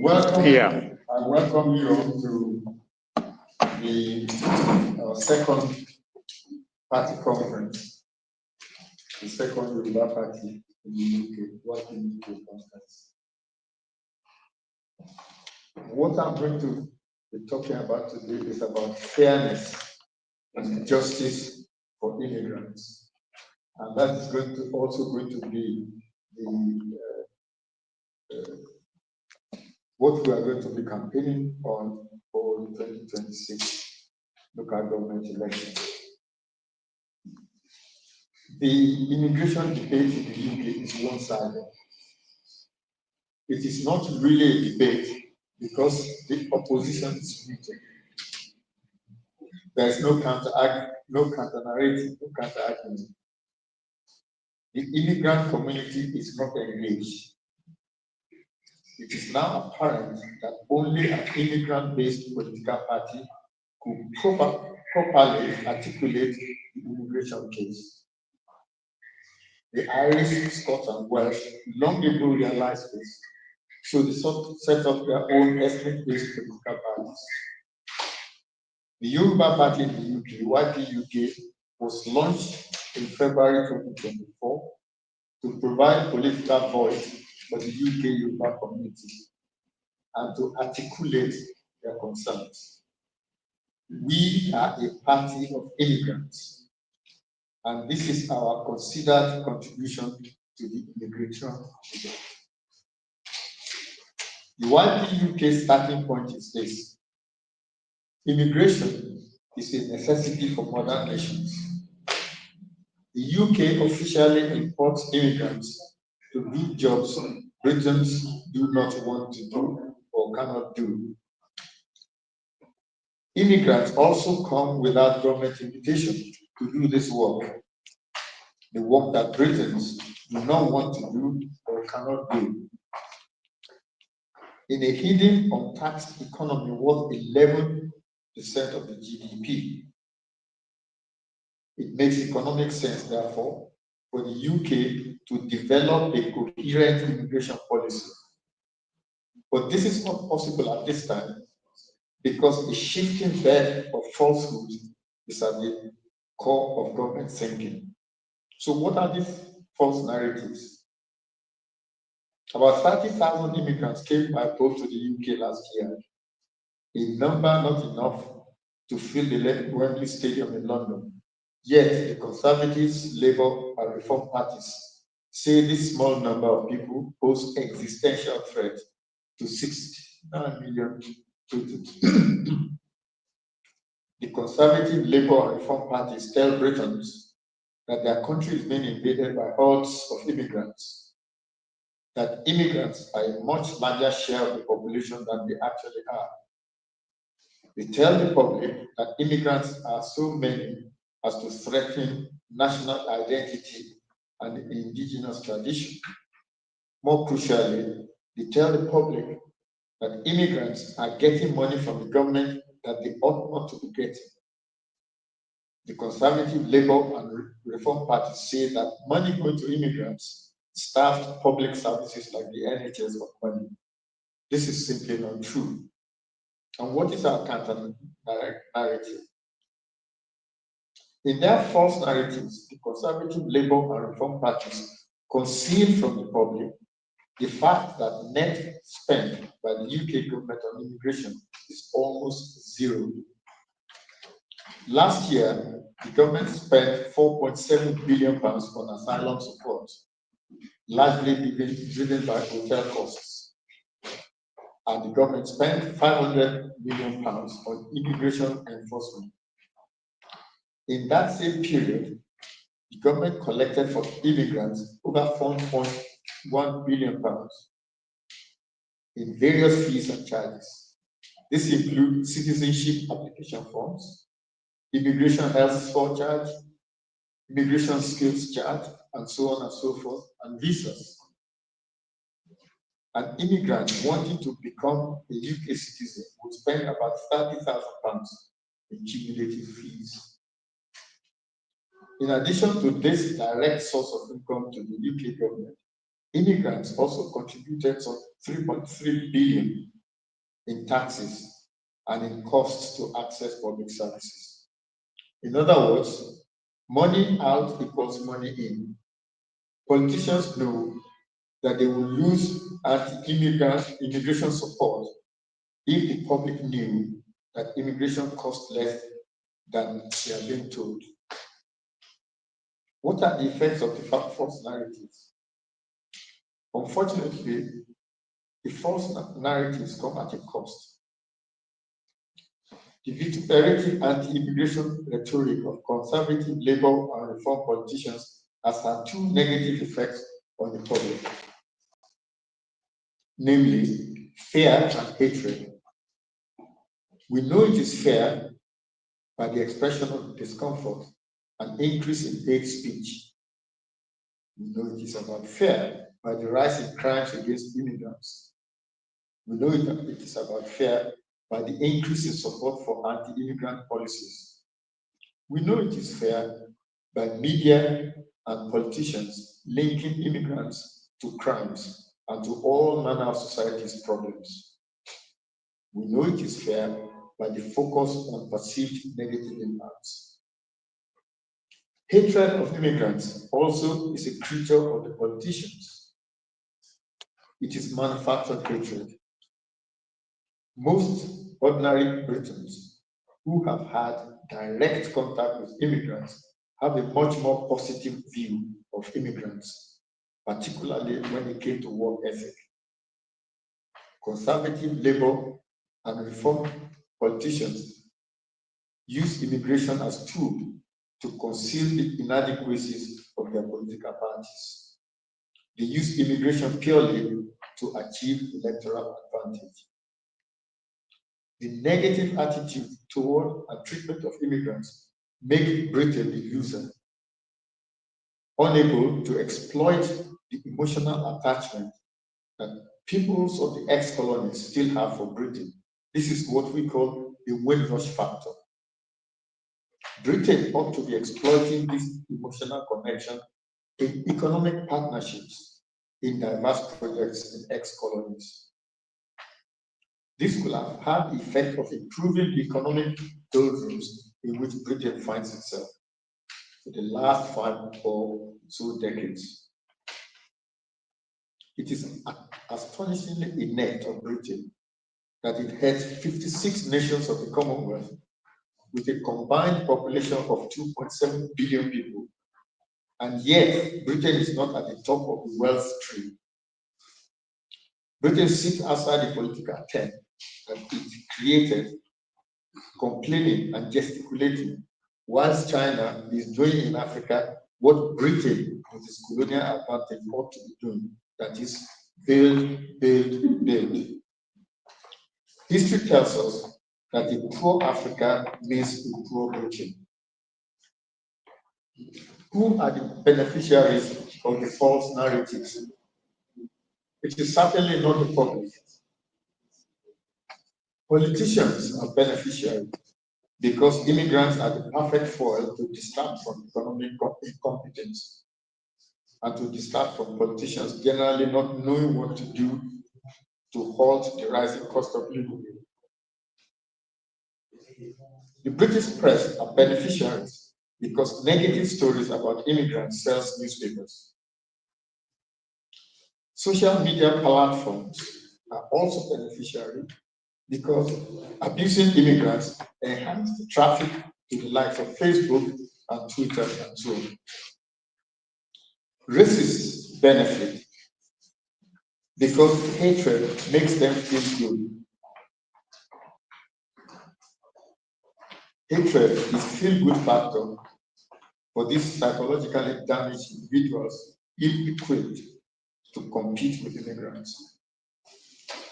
Welcome. Yeah. I welcome you all to the second party conference, the second Yoruba Party in the UK, working UK conference. What I'm going to be talking about today is about fairness and justice for immigrants, and that is also going to be what we are going to be campaigning on for the 2026 local government elections. The immigration debate in the UK is one-sided. It is not really a debate because the opposition is muted. There is no counter-narrative, no counter-argument. The immigrant community is not engaged. It is now apparent that only an immigrant-based political party could properly articulate the immigration case. The Irish, Scots, and Welsh long ago realized this, so they set up their own ethnic-based political parties. The Yoruba Party in the UK, YP UK, was launched in February 2024 to provide political voice for the UK Yoruba community and to articulate their concerns. We are a party of immigrants, and this is our considered contribution to the immigration debate. The YP UK starting point is this: immigration is a necessity for modern nations. The UK officially imports immigrants to do jobs Britons do not want to do or cannot do. Immigrants also come without government invitation to do this work, the work that Britons do not want to do or cannot do. In a hidden, untaxed economy worth 11% of the GDP, it makes economic sense, therefore, for the UK to develop a coherent immigration policy. But this is not possible at this time because a shifting bed of falsehood is at the core of government thinking. So what are these false narratives? About 30,000 immigrants came by boat to the UK last year, a number not enough to fill the Wembley Stadium in London. Yet the Conservatives, Labour, and Reform parties say this small number of people pose existential threat to 69 million people. The Conservative, Labour, and Reform parties tell Britons that their country is being invaded by hordes of immigrants, that immigrants are a much larger share of the population than they actually are. They tell the public that immigrants are so many as to threaten national identity and indigenous tradition. More crucially, they tell the public that immigrants are getting money from the government that they ought not to be getting. The Conservative, Labour, and Reform parties say that money going to immigrants starved public services like the NHS of money. This is simply not true. And what is our counter narrative? In their false narratives, the Conservative, Labour, and Reform parties conceal from the public the fact that net spent by the UK government on immigration is almost zero. Last year, the government spent £4.7 billion on asylum support, largely driven by hotel costs. And the government spent £500 million on immigration enforcement. In that same period, the government collected for immigrants over £4.1 billion in various fees and charges. This includes citizenship application forms, immigration health surcharge, immigration skills charge, and so on and so forth, and visas. An immigrant wanting to become a UK citizen would spend about £30,000 in cumulative fees. In addition to this direct source of income to the UK government, immigrants also contributed some 3.3 billion in taxes, and in costs to access public services. In other words, money out equals money in. Politicians know that they will lose anti-immigrant immigration support if the public knew that immigration costs less than they are being told. What are the effects of the false narratives? Unfortunately, the false narratives come at a cost. The vituperative anti-immigration rhetoric of conservative Labour and Reform politicians has had two negative effects on the public, namely fear and hatred. We know it is fear by the expression of discomfort and increase in hate speech. We know it is about fear by the rise in crimes against immigrants. We know it is about fear by the increase in support for anti-immigrant policies. We know it is fear by media and politicians linking immigrants to crimes and to all manner of society's problems. We know it is fear by the focus on perceived negative impacts. Hatred of immigrants also is a creature of the politicians. It is manufactured hatred. Most ordinary Britons who have had direct contact with immigrants have a much more positive view of immigrants, particularly when it came to work ethic. Conservative Labour and Reform politicians use immigration as a tool to conceal the inadequacies of their political parties. They use immigration purely to achieve electoral advantage. The negative attitude toward and treatment of immigrants make Britain the loser, unable to exploit the emotional attachment that peoples of the ex-colonies still have for Britain. This is what we call the Windrush factor. Britain ought to be exploiting this emotional connection in economic partnerships in diverse projects in ex-colonies. This will have had the effect of improving the economic doldrums in which Britain finds itself for the last 5 or so decades. It is astonishingly inept of Britain that it heads 56 nations of the Commonwealth with a combined population of 2.7 billion people, and yet Britain is not at the top of the wealth tree. Britain sits outside the political tent that it created, complaining and gesticulating, whilst China is doing in Africa what Britain, with its colonial advantage, ought to be doing, that is, build, build, build. History tells us that a poor Africa means a poor Britain. Who are the beneficiaries of the false narratives? It is certainly not the public. Politicians are beneficiaries because immigrants are the perfect foil to distract from economic incompetence and to distract from politicians generally not knowing what to do to halt the rising cost of living. The British press are beneficiaries because negative stories about immigrants sells newspapers. Social media platforms are also beneficiaries because abusing immigrants enhance the traffic to the likes of Facebook and Twitter and so on. Racists benefit because hatred makes them feel good. Hatred is feel-good factor for these psychologically damaged individuals ill-equipped to compete with immigrants.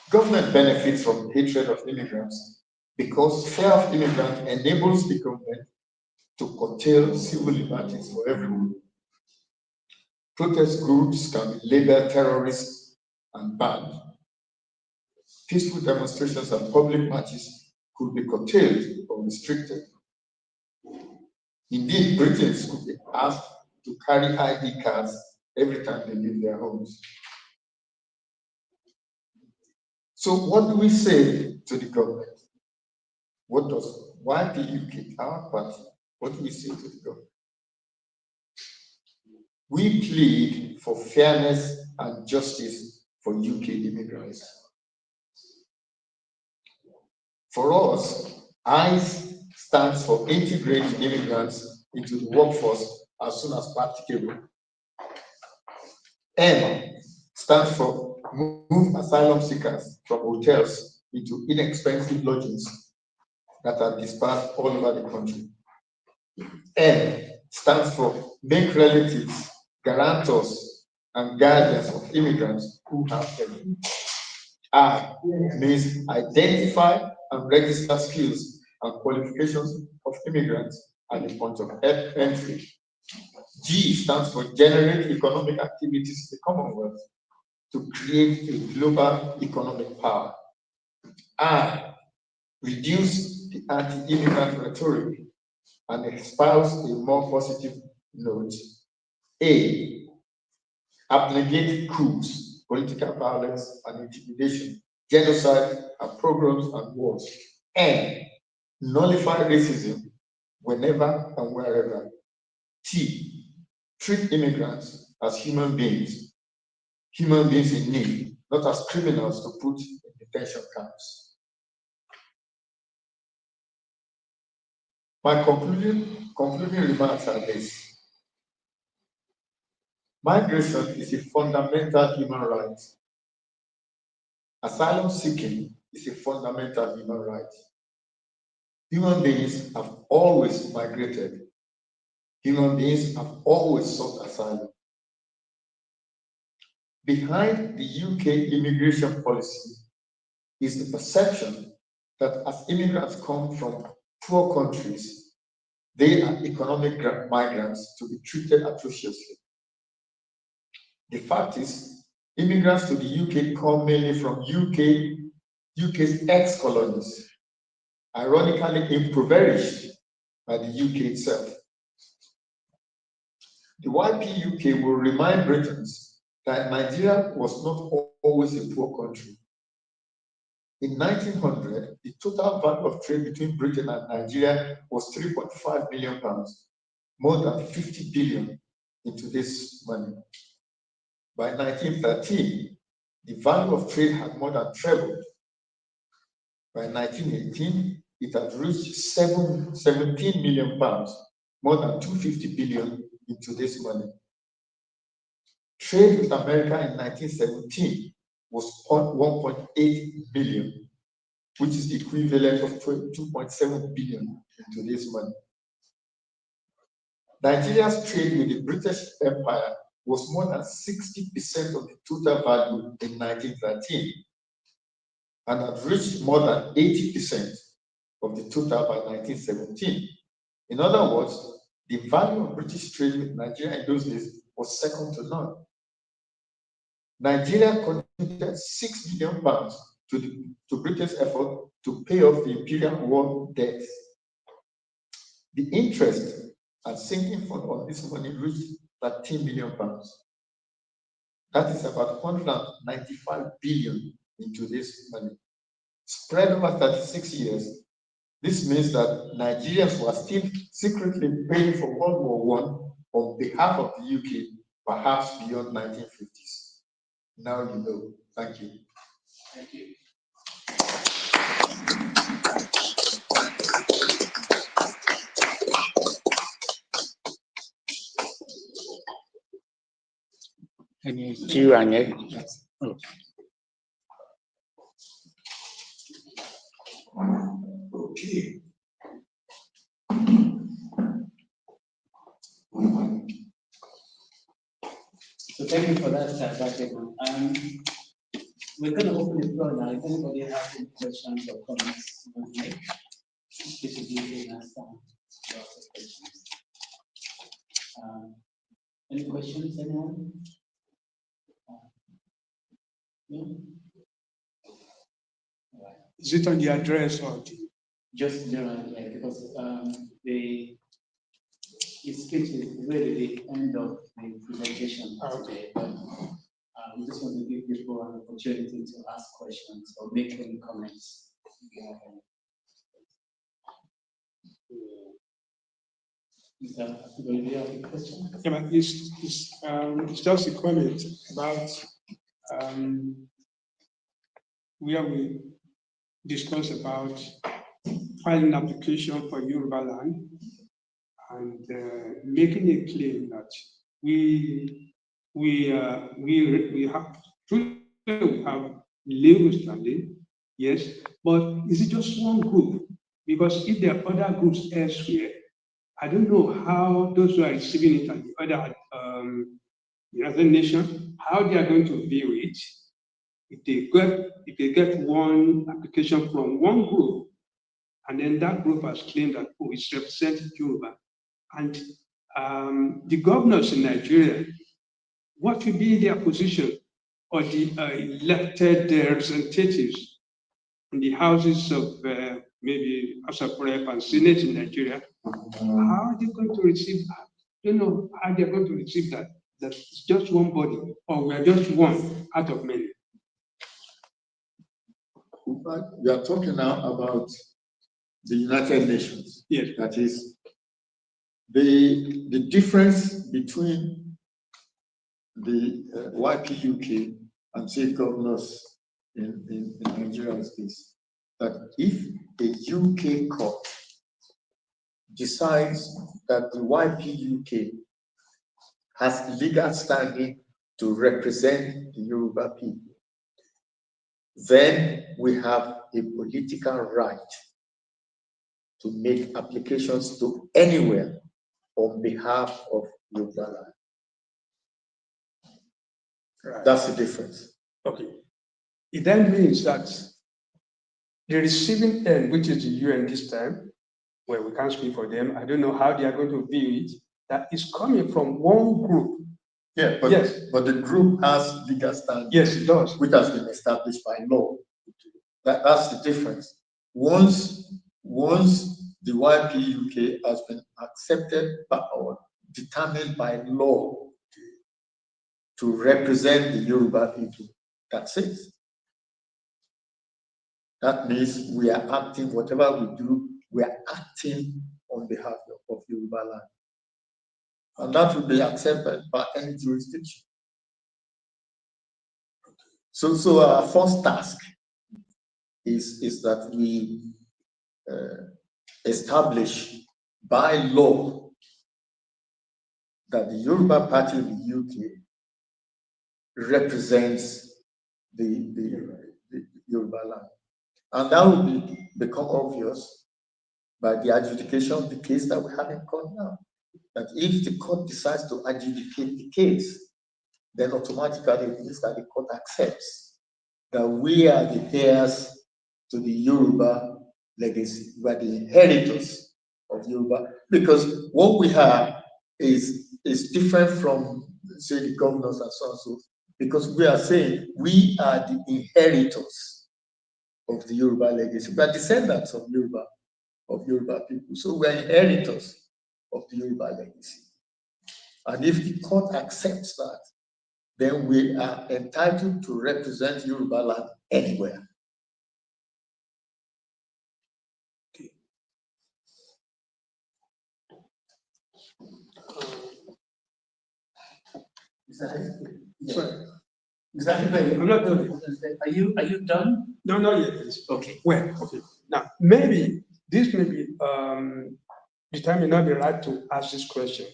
Government benefits from hatred of immigrants because fear of immigrants enables the government to curtail civil liberties for everyone. Protest groups can be labeled terrorists and banned. Peaceful demonstrations and public marches could be curtailed or restricted. Indeed, Britons could be asked to carry ID cards every time they leave their homes. So what do we say to the government? Why the UK, our party, what do we say to the government? We plead for fairness and justice for UK immigrants. For us, ICE stands for integrating immigrants into the workforce as soon as practicable. M stands for move asylum seekers from hotels into inexpensive lodgings that are dispersed all over the country. N stands for make relatives, guarantors, and guardians of immigrants who have them. I means identify and register skills and qualifications of immigrants at the point of entry. G stands for generate economic activities in the Commonwealth to create a global economic power. I reduce the anti-immigrant rhetoric and espouse a more positive note. A abnegate coups, political violence and intimidation, genocide and pogroms and wars. N nullify racism whenever and wherever. T treat immigrants as human beings in need, not as criminals to put in detention camps. My concluding remarks are this. Migration is a fundamental human right. Asylum seeking is a fundamental human right. Human beings have always migrated. Human beings have always sought asylum. Behind the UK immigration policy is the perception that as immigrants come from poor countries, they are economic migrants to be treated atrociously. The fact is, immigrants to the UK come mainly from UK's ex-colonies, ironically impoverished by the UK itself. The YPUK will remind Britons that Nigeria was not always a poor country. In 1900, the total value of trade between Britain and Nigeria was £3.5 million, more than 50 billion in today's money. By 1913, the value of trade had more than trebled. By 1918, it had reached £17 million, more than 250 billion in today's money. Trade with America in 1917 was 1.8 billion, which is the equivalent of 2.7 billion in today's money. Nigeria's trade with the British Empire was more than 60% of the total value in 1913 and had reached more than 80% of the total by 1917. In other words, the value of British trade with Nigeria in those days was second to none. Nigeria contributed £6 million to Britain's effort to pay off the Imperial War debt. The interest and sinking fund on this money reached £13 million. That is about 195 billion in today's money. Spread over 36 years, this means that Nigerians were still secretly paying for World War I on behalf of the UK, perhaps beyond 1950s. Now you know. Thank you. Thank you. Okay. So thank you for that, Dr. We're going to open the floor now. If anybody has any questions or comments, you want to make, this will be the last time to ask questions. Any questions, anyone? No? All right. Is it on the address or Just general, like, because the speech is really the end of the presentation today. But we just want to give people an opportunity to ask questions or make any comments. Is that going to be a question? Yeah, but it's just a comment about where we discussed about filing an application for Yoruba land and making a claim that we have truly we have legal standing, yes, but is it just one group? Because if there are other groups elsewhere, I don't know how those who are receiving it and the other nation, how they are going to view it. If they get one application from one group, and then that group has claimed that it's representing Yoruba, and the governors in Nigeria, what will be their position, or the elected representatives in the houses of maybe House of Rep and Senate in Nigeria? How are they going to receive that? You know how they're going to receive that. That's just one body, or we're just one out of many. In fact, we are talking now about the United Nations. Yes. That is the difference between the YPUK and state governors in Nigeria is this: that if a UK court decides that the YPUK has legal standing to represent the Yoruba people, then we have a political right to make applications to anywhere on behalf of Yoruba land. Right. That's the difference. Okay. It then means that the receiving end, which is the UN this time, where we can't speak for them, I don't know how they are going to view it, that is coming from one group. Yeah, but, yes. But the group has legal standing. Yes, it does. Which has been established by law. That's the difference. Once the YPUK has been accepted by or determined by law to represent the Yoruba people, that's it. That means we are acting, whatever we do, we are acting on behalf of Yoruba land. And that will be accepted by any jurisdiction. So our first task is that we establish by law that the Yoruba Party in the UK represents the Yoruba land. And that will become obvious by the adjudication of the case that we have in court now. That if the court decides to adjudicate the case, then automatically it means that the court accepts that we are the heirs to the Yoruba legacy. We are the inheritors of Yoruba. Because what we have is different from, say, the governors and so on and so forth. Because we are saying we are the inheritors of the Yoruba legacy. We are descendants of Yoruba people. So we are inheritors of the Yoruba legacy. And if the court accepts that, then we are entitled to represent Yoruba land anywhere. Okay. Sorry. Exactly. I'm not done. Are you done? No, not yet. Please. Okay. Well, okay. Now, maybe this may be the time may not be right to ask this question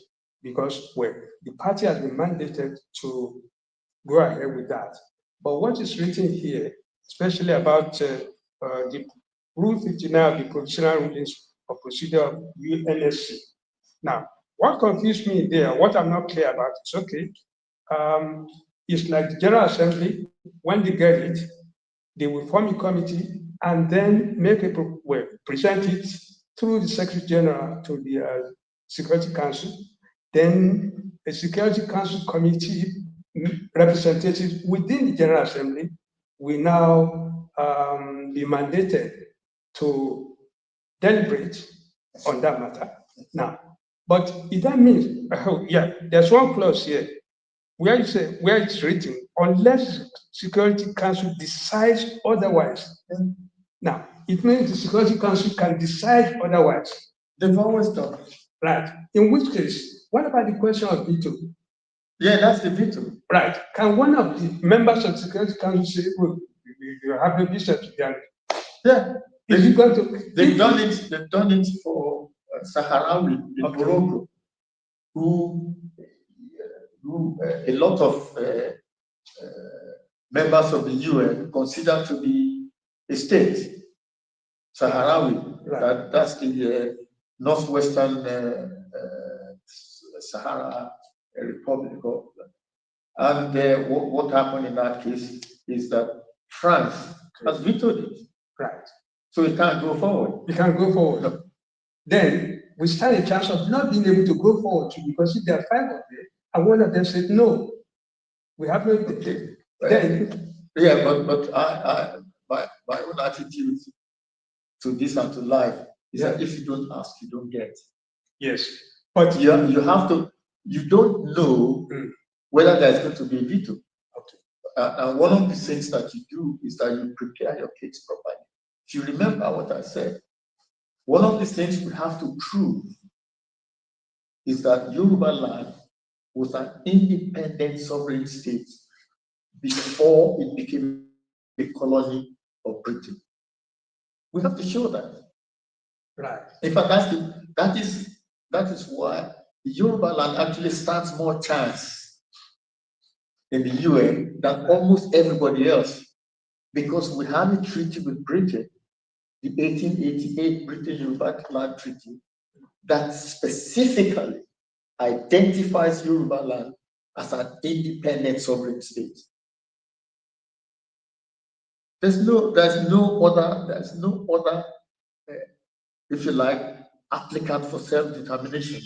because, well, the party has been mandated to go ahead with that. But what is written here, especially about the Rule 59 of the Provisional Rulings of Procedure of UNSC. Now, what confused me there, what I'm not clear about, is okay. It's like the General Assembly, when they get it, they will form a committee and then present it through the Secretary General to the Security Council. Then a Security Council committee representatives within the General Assembly will now be mandated to deliberate on that matter. Now, but if that means, yeah, there's one clause here where you say, where it's written, unless Security Council decides otherwise. Now, it means the Security Council can decide otherwise. They've always done. Right. In which case, what about the question of veto? Yeah, that's the veto. Right. Can one of the members of the Security Council say, well, you have no business to get it? Yeah. Is it going to? They've done it. They've done it for Sahrawi in Morocco, who a lot of members of the UN consider to be a state. Sahrawi. Right. That's the northwestern Sahara Republic. And what happened in that case is that France has vetoed it. Right. So it can't go forward. We can't go forward. No. Then we stand a chance of not being able to go forward because if there are 5 of them, and one of them said no, we have no. Okay. Then yeah, but my own attitude to this and to life is that if you don't ask, you don't get. Yes, but you have to. You don't know whether there's going to be a veto. Okay. And one of the things that you do is that you prepare your case properly. If you remember what I said, one of the things we have to prove is that Yoruba land was an independent sovereign state before it became a colony of Britain. We have to show that. Right. In fact, that is why the Yoruba land actually stands more chance in the UN than almost everybody else, because we have a treaty with Britain, the 1888 Britain-Yoruba Land Treaty, that specifically identifies Yoruba land as an independent sovereign state. There's no other, if you like, applicant for self-determination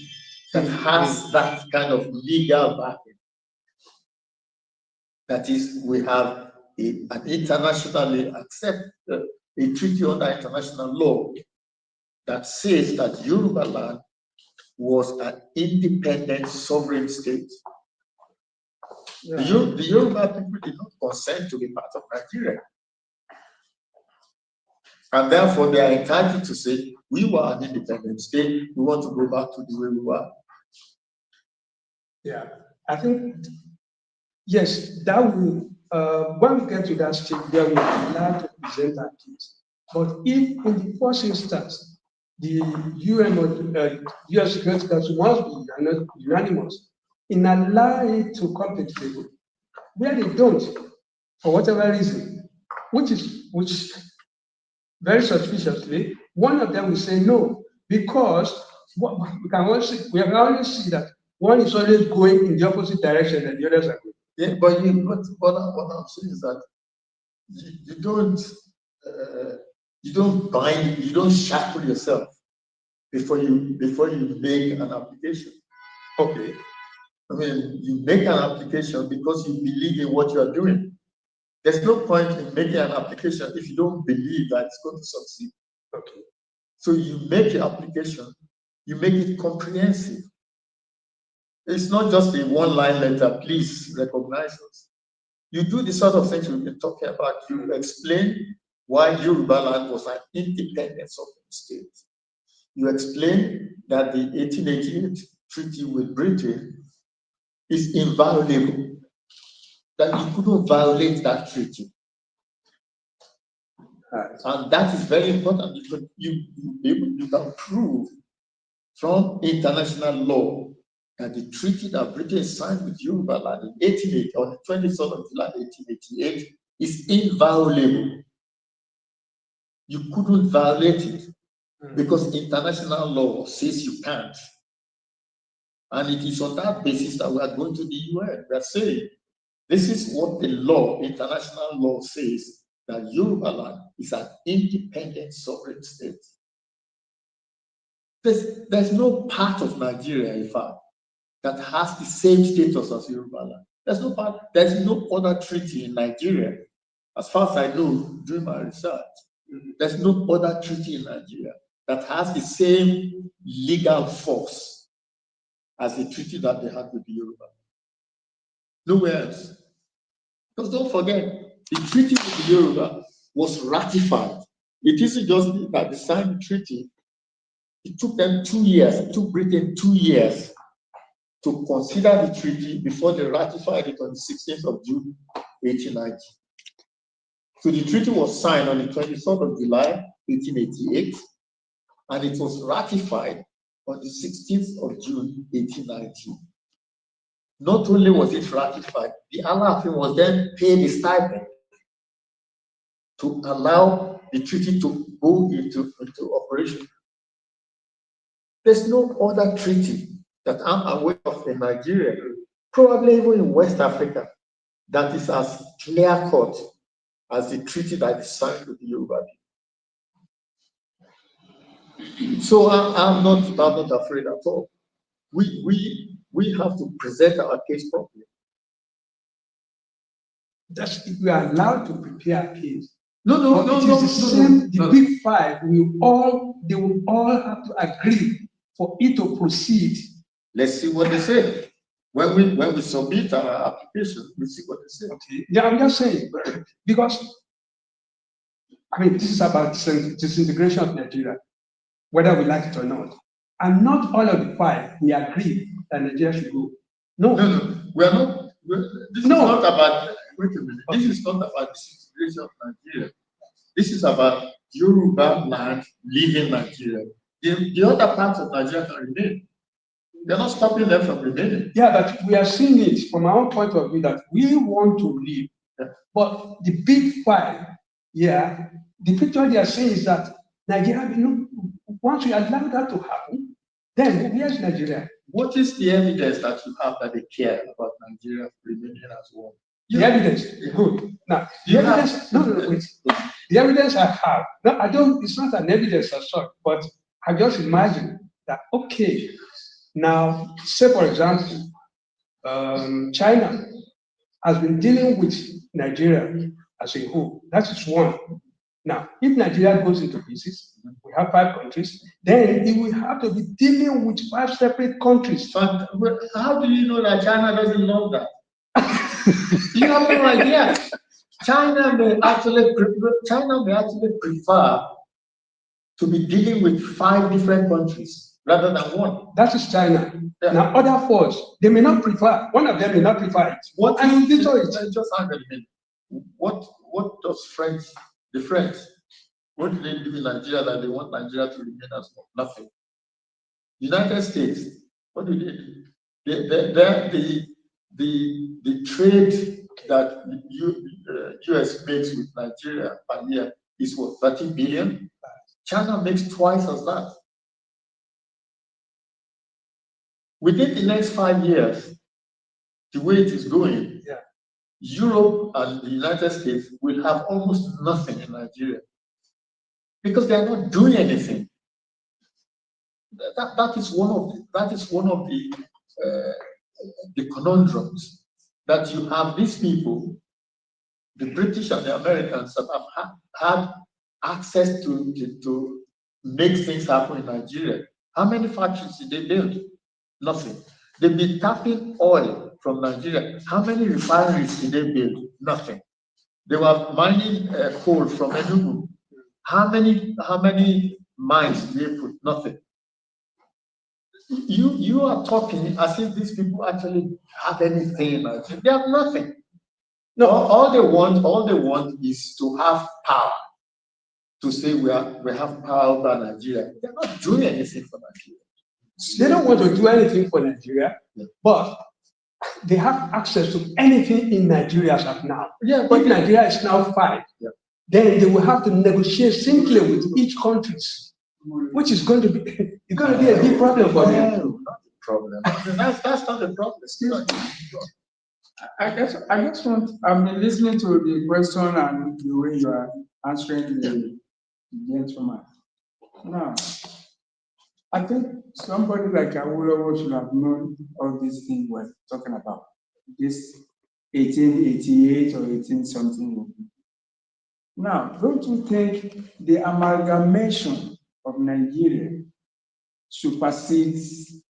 that has that kind of legal backing. That is, we have an internationally accepted a treaty under international law that says that Yoruba land was an independent sovereign state. Yeah. The Yoruba people did not consent to be part of Nigeria. And therefore, they are entitled to say, we were an independent state, we want to go back to the way we were. Yeah, I think, yes, that will, when we get to that stage, there will be allowed to present our case. But if in the first instance, the UN or US Security Council must be unanimous in allowing it to come to the table, where they don't, for whatever reason, which very suspiciously, one of them will say no, because we can only see that one is always going in the opposite direction and the others are going. Yeah, but what I'm saying is that you don't bind, you don't shackle yourself before you make an application. Okay. I mean, you make an application because you believe in what you are doing. There's no point in making an application if you don't believe that it's going to succeed. Okay. So you make your application, you make it comprehensive. It's not just a one-line letter, please recognize us. You do the sort of things we've been talking about. You explain why Yoruba land was an independent sovereign state. You explain that the 1888 treaty with Britain is inviolable, that you couldn't violate that treaty. And that is very important because you can prove from international law that the treaty that Britain signed with Yoruba land in 1880, on the 23rd of July 1888, is inviolable. You couldn't violate it because international law says you can't. And it is on that basis that we are going to the UN. We are saying this is what the law, international law says, that Yoruba land is an independent sovereign state. There's no part of Nigeria, in fact, that has the same status as Yoruba land. There's no other treaty in Nigeria, as far as I know, doing my research. There's no other treaty in Nigeria that has the same legal force as the treaty that they had with the Yoruba. Nowhere else. Because don't forget, the treaty with the Yoruba was ratified. It isn't just that they signed the treaty. It took them 2 years. It took Britain 2 years to consider the treaty before they ratified it on the 16th of June, 1890. So the treaty was signed on the 23rd of July, 1888, and it was ratified on the 16th of June, 1890. Not only was it ratified, the Alaafin was then paid a stipend to allow the treaty to go into operation. There's no other treaty that I'm aware of in Nigeria, probably even in West Africa, that is as clear-cut as the treaty that is signed with the Yoruba people. So I'm not afraid at all. We have to present our case properly. That's if we are allowed to prepare a case. No. The big five they will all have to agree for it to proceed. Let's see what they say. When we submit our application, we see what they say. Okay. Yeah, I'm just saying, because I mean this is about disintegration of Nigeria, whether we like it or not. And not all of the five we agree that Nigeria should go. No, we are not. This is not about. Wait a minute. This is not about disintegration of Nigeria. This is about Yoruba land leaving Nigeria. The other parts of Nigeria can remain. They're not stopping them from remaining. Yeah, but we are seeing it from our own point of view that we want to leave. Yeah. But the big five, the picture they are saying is that Nigeria, once we allow that to happen, then where's Nigeria? What is the evidence that you have that they care about Nigeria remaining as one? The evidence, good. Now, the evidence, wait. The evidence I have, it's not an evidence as such, but I just imagine that, okay, now, say for example, China has been dealing with Nigeria as a whole. That is one. Now, if Nigeria goes into pieces, we have 5 countries, then it will have to be dealing with 5 separate countries. But how do you know that China doesn't love that? You have no idea. China may actually prefer to be dealing with 5 different countries rather than one. That is China. Yeah. Now, other 4, they may not prefer. One of them may not prefer it. What I mean, just hang on a minute. What does the French, what do they do in Nigeria that they want Nigeria to remain as one? Nothing. United States, what do they do? The trade that the US makes with Nigeria per year is what, 30 billion? China makes twice as that. Within the next 5 years, the way it is going, Europe and the United States will have almost nothing in Nigeria because they are not doing anything. That is one of the conundrums, that you have these people, the British and the Americans, that have had access to make things happen in Nigeria. How many factories did they build? Nothing. They've been tapping oil from Nigeria. How many refineries did they build? Nothing. They were mining coal from Enugu. How many mines did they put? Nothing. You are talking as if these people actually have anything in Nigeria. They have nothing. No, all they want is to have power. To say we have power over Nigeria. They're not doing anything for Nigeria. They don't want to do anything for Nigeria, but they have access to anything in Nigeria as of now. Yeah, but if Nigeria is now 5, then they will have to negotiate simply with each country, which is going to be a big problem for them. No, not a problem. That's not the problem. I'm listening to the question and the way you are answering the gentleman. Now, I think somebody like Awolowo should have known all these things we're talking about. This 1888 or 18 something. Now, don't you think the amalgamation of Nigeria supersedes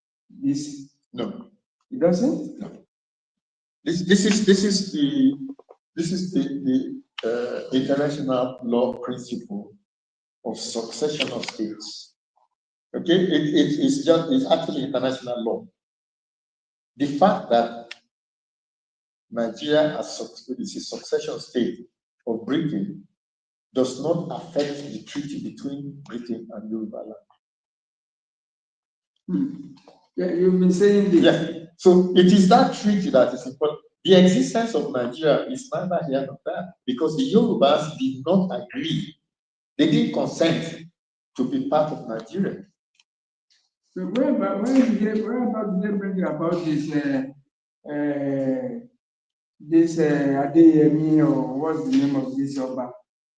this? No. It doesn't? No. This is the international law principle of succession of states. Okay, it's actually international law. The fact that Nigeria is a succession state of Britain does not affect the treaty between Britain and Yoruba land. Yeah, you've been saying this. Yeah. So it is that treaty that is important. The existence of Nigeria is neither here nor there because the Yorubas did not agree. They didn't consent to be part of Nigeria. So where about did they bring about this Adeyemi, or what's the name of this Oba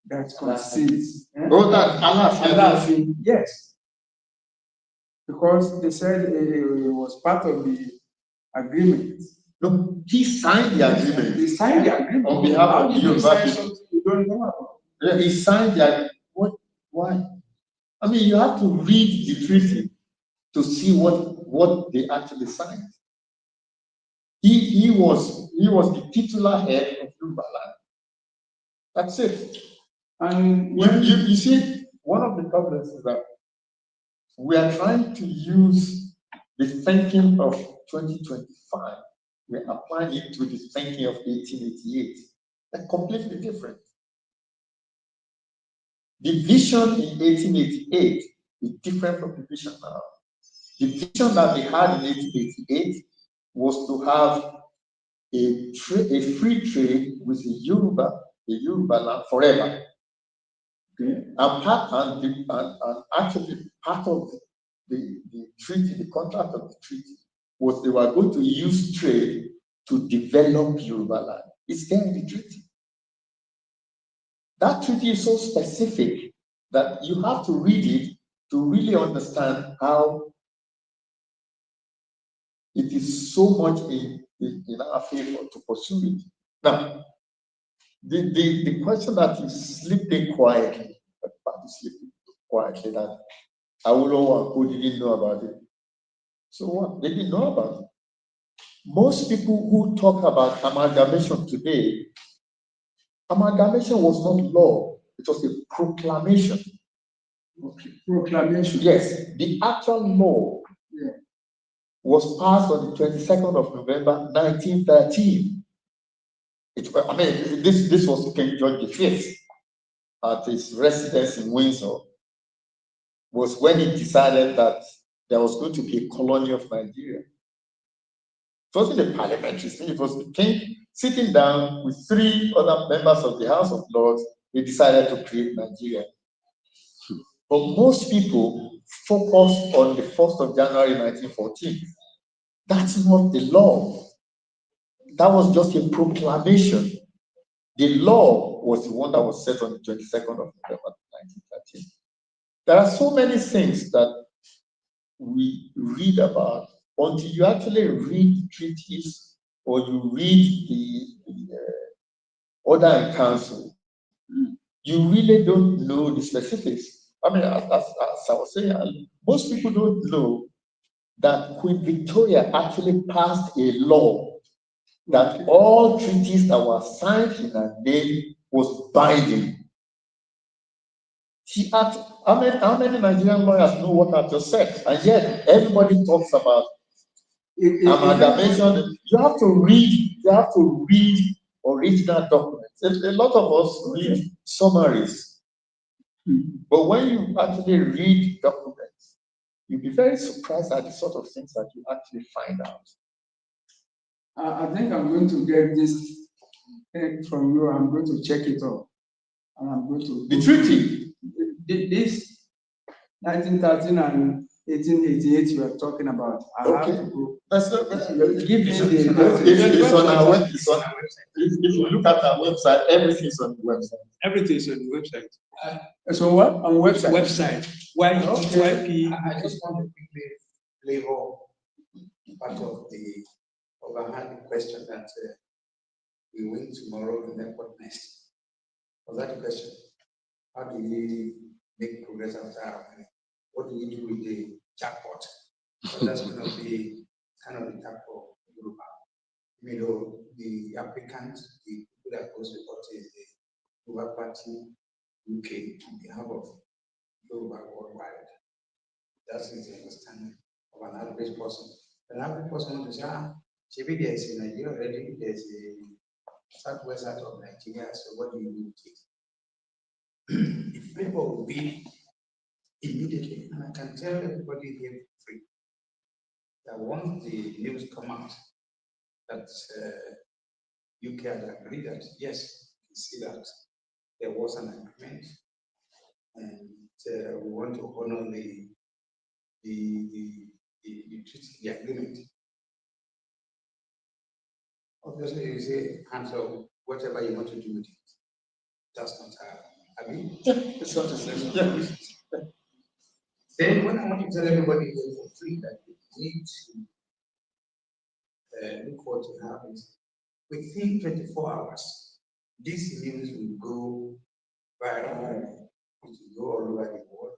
that concedes? Oh, that Alaafin, yes. Because they said it was part of the agreement. No, he signed the agreement. He signed the agreement on behalf of the Yoruba people. Something you don't know about. Yeah, he signed the agreement. Why? I mean, you have to read the treaty to see what they actually signed. He was the titular head of Yoruba land. That's it. And you see, one of the problems is that we are trying to use the thinking of 2025. We're applying it to the thinking of 1888. They're completely different. The vision in 1888 is different from the vision now. The vision that they had in 1888 was to have a free trade with the Yoruba land forever. Okay. And actually part of the treaty, the contract of the treaty, was they were going to use trade to develop Yoruba land. It's there in the treaty. That treaty is so specific that you have to read it to really understand how it is so much in our favor to pursue it. Now, the question that is sleeping quietly, that Awolowo and Co didn't know about it. So what? They didn't know about it. Most people who talk about amalgamation today, amalgamation was not law, it was a proclamation. Okay. Proclamation. Yes, the actual law was passed on the 22nd of November 1913. This was King George V at his residence in Windsor, was when he decided that there was going to be a colony of Nigeria. It wasn't a parliamentary thing, it was the king sitting down with 3 other members of the House of Lords. They decided to create Nigeria. But most people focus on the 1st of January 1914. That's not the law. That was just a proclamation. The law was the one that was set on the 22nd of November 1913. There are so many things that we read about until you actually read treaties or you read the order in council. You really don't know the specifics. I mean, as I was saying, most people don't know that Queen Victoria actually passed a law that all treaties that were signed in her name was binding. How many Nigerian lawyers know what I just said? And yet everybody talks about amalgamation. You have to read original documents. A lot of us read summaries. But when you actually read documents, you'll be very surprised at the sort of things that you actually find out. I think I'm going to get this from you. I'm going to check it out. And I'm going to. The treaty? This 1913 and 1888 you are talking about. I have to go. Give me it's on our website. If you look at our website, everything's on the website. Everything's on the website. So what? On website? Website. Why? Okay. I just want to quickly flavor part of the overhand question that we win tomorrow and then what next? Was that the question? How do we make progress after our money? What do we do with the jackpot? So that's going to be kind of the tap for Yoruba. the applicant, the people that goes report is the Yoruba Party UK on behalf of Yoruba worldwide. That is the understanding of an average person. An average person wants to say, maybe there's in Nigeria already, there's a southwest side of Nigeria, so what do you do with it? The flavor will be immediately, and I can tell everybody here for free that once the news come out that UK had agreed that yes, you see that there was an agreement, and we want to honor the treaty, the agreement. Obviously, you say, hands up, whatever you want to do with it. That's not I mean, it's not a session. Then when I want to tell everybody here for free that they need to look forward to have is within 24 hours, this news will go viral, it will go all over the world,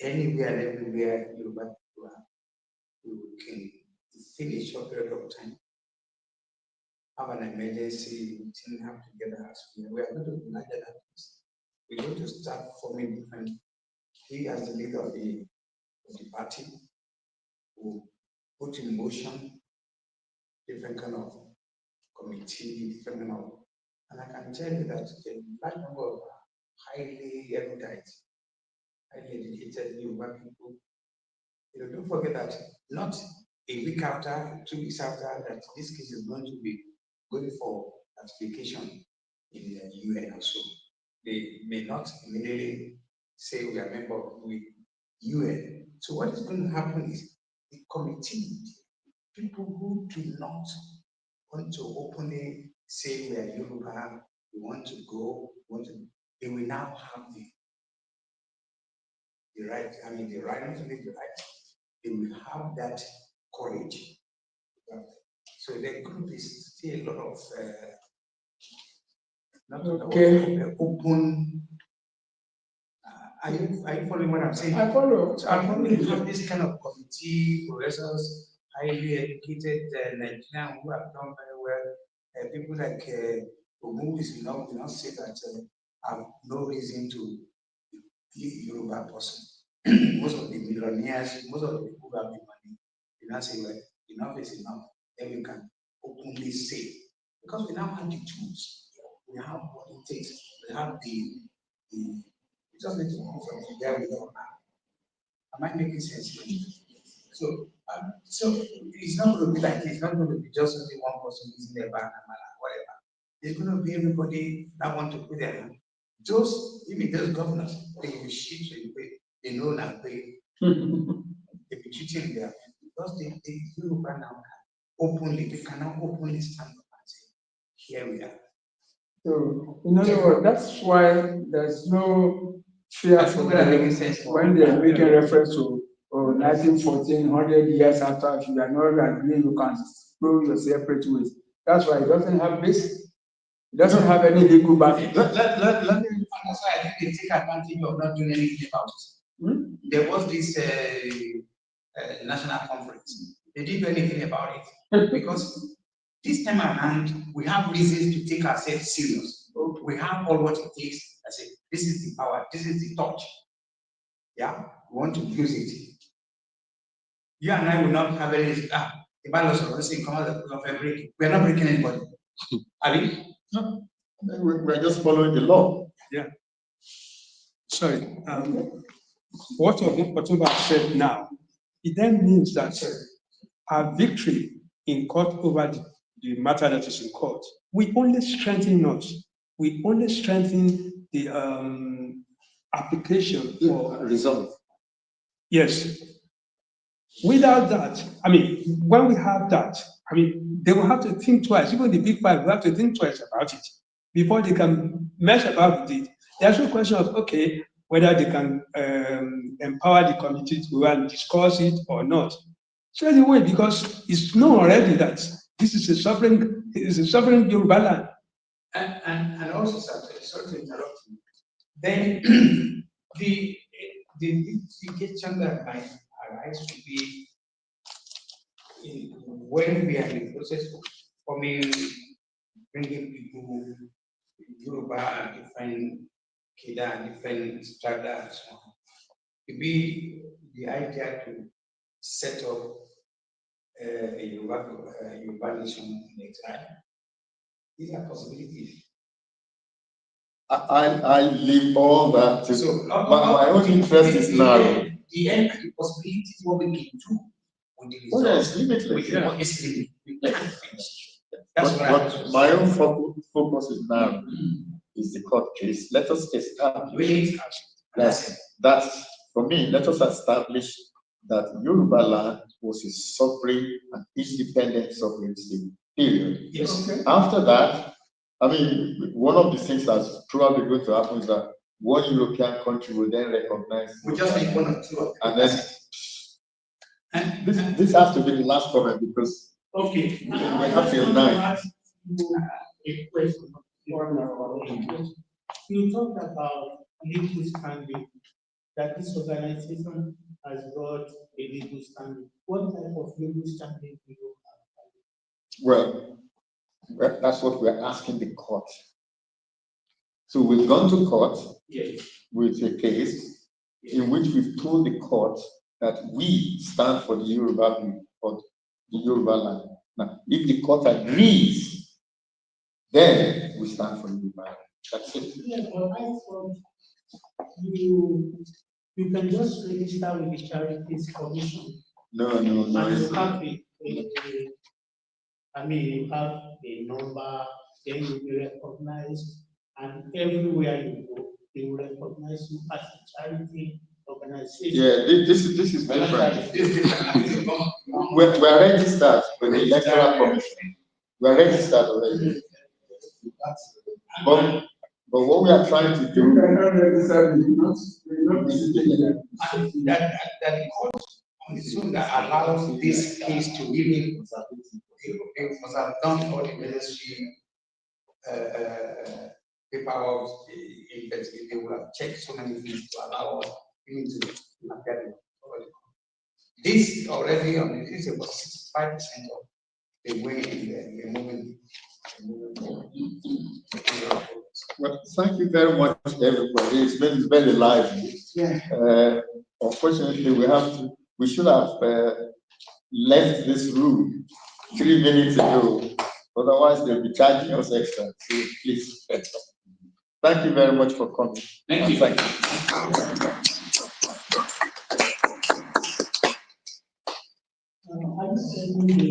anywhere and everywhere Yoruba people are, we can, within a short period of time, have an emergency meeting, have together as we are going to unite that. We're going to start forming different. He, as the leader of the party, will put in motion different kind of committee, different kind of, and I can tell you that a large number of highly erudite, highly educated Yoruba people. Don't forget that not a week after, 2 weeks after that, this case is going to be going for ratification in the UN or so. They may not immediately say we are member of the UN. So what is going to happen is the committee, people who do not want to openly say we are Yoruba, we want to go, they will now have the right, not only the right, they will have that courage. So there could be still a lot of open. Are you following what I'm saying? I follow. So I probably have this kind of committee, professors, highly educated Nigerians who have done very well. People like Ogun is not say that have no reason to be Yoruba person. Most of the millionaires, most of the people who have the money, you now say, well, enough is enough. Then we can openly say, because we now have the tools, we have what it takes, we have we just need to move from there we are now. Am I making sense? So, it's not going to be like it's not going to be just only one person using their bank and whatever. It's going to be everybody that want to put their hand. Even those governors, they will shit you pay. They know now pay. They be cheating there because they Yoruba now openly, they can now openly stand up and say, here we are. So, in other words, that's why there's no fear for them when they are making reference to 1914, 100 years after, if you are not agreeing, you can prove your separate ways. That's why it doesn't have this. It doesn't have any legal backing. Let me, that's why I think they take advantage of not doing anything about it. There was this national conference. They didn't do anything about it because this time around we have reasons to take ourselves serious. We have all what it takes. I say, this is the power, this is the touch. Yeah, we want to use it. You and I will not have any. The balance of us come out of breaking. We are not breaking anybody. Are we? No, we're just following the law. Yeah. Sorry. What Otumba said now, it then means that our victory in court over the matter that is in court, we only strengthen us. We only strengthen the application for resolve. Yes. Without that, when we have that, they will have to think twice. Even the big five will have to think twice about it before they can mess about with it. There's no question of, okay, whether they can empower the committee to go and discuss it or not. Straight away, because it's known already that this is a sovereign Yoruba land. And also, sorry to interrupt you. Then the question that might arise would be when we are in the process of coming, bringing people, Yoruba, different Keda, different strata, and so on. It'd be the idea to set up a Yoruba nation in exile. These are possibilities. I leave all that to. So, my own interest is narrow. The end, the possibilities, what we can do with the Oh, results. yes, limitless. With Yeah. what is limited. Let it finish. That's But, what but my own focus is narrow. Is the court case. Let us establish. Really, That's for me. Let us establish that Yoruba land was a sovereign and independent sovereignty. Period. yes. Okay. After that, I mean, one of the things that's probably going to happen is that one European country will then recognize. We just need one or two of them. And then this has to be the last comment because Okay. we have till 9. A question. You talked about legal standing, that this organization has got a legal standing. What type of legal standing do you have? Well, that's what we're asking the court. So we've gone to court Yes. with a case in which we've told the court that we stand for the Yoruba view or the Yoruba land. Now, if the court agrees, then we stand for Yoruba land. That's it. Yeah, but I thought you can just register with the Charities Commission. No. And you have you have a number, then you'll be recognized, and everywhere you go, they will recognize you as a charity organization. Yeah, this is different. We're registered with the Electoral Commission. We're registered already. But what we are trying to do that the court soon that allows this case to really it must have done all the necessary paperwork. They will have checked so many things to allow us even to appear. This already on this is about 65% of the way in the moving. Well, thank you very much, everybody. It's been very lively. Yeah. Unfortunately, we should have left this room 3 minutes ago. Otherwise, they'll be charging us extra. So please, thank you very much for coming. Thank you. Thank you. Are you sending the